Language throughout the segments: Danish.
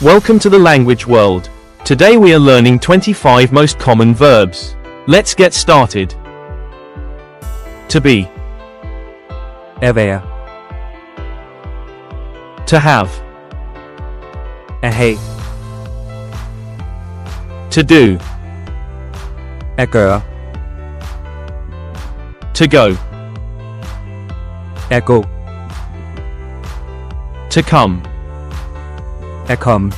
Welcome to the language world. Today we are learning 25 most common verbs. Let's get started. To be. At være. To have. At have. To do. At gøre. To go. At gå. To come. At komme.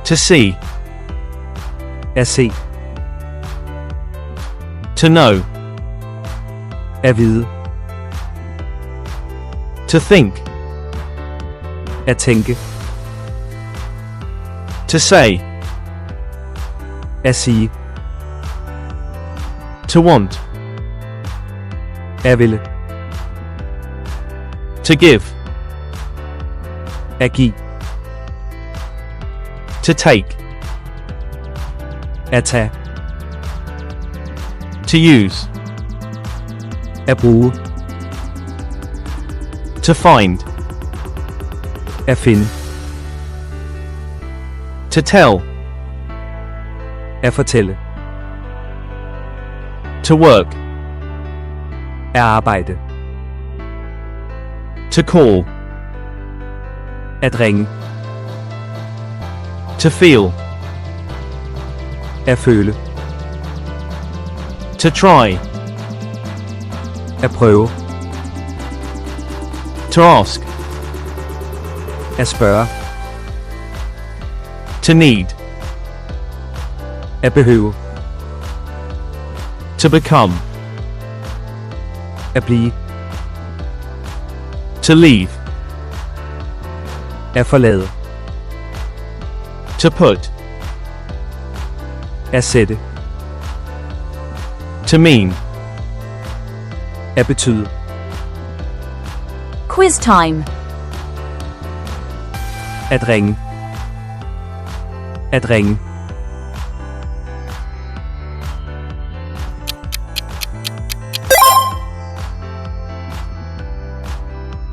To see. At se. To know. At vide. To think. At tænke. To say. At sige. To want. At ville. To give. At give. To take. At tage. To use. At bruge. To find. At finde. To tell. At fortælle. To work. At arbejde. To call. At ringe. To feel. At føle. To try. At prøve. To ask. At spørge. To need. At behøve. To become. At blive. To leave. At forlade. To put. At sætte. To mean. At betyde. Quiz time. At ringe. At ringe.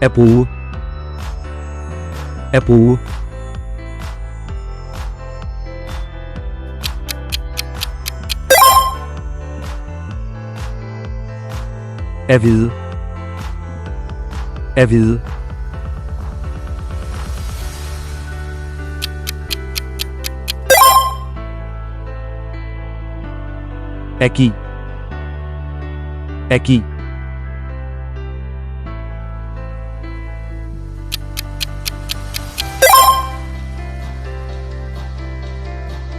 At bruge. At bruge. At vide. At vide. At give. At give.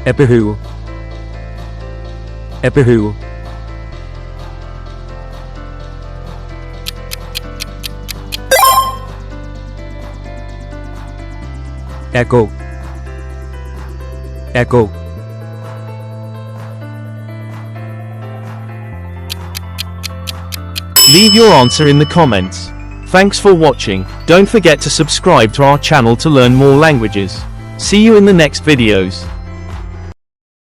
At behøve. At behøve. At gå. At gå. Leave your answer in the comments. Thanks for watching. Don't forget to subscribe to our channel to learn more languages. See you in the next videos.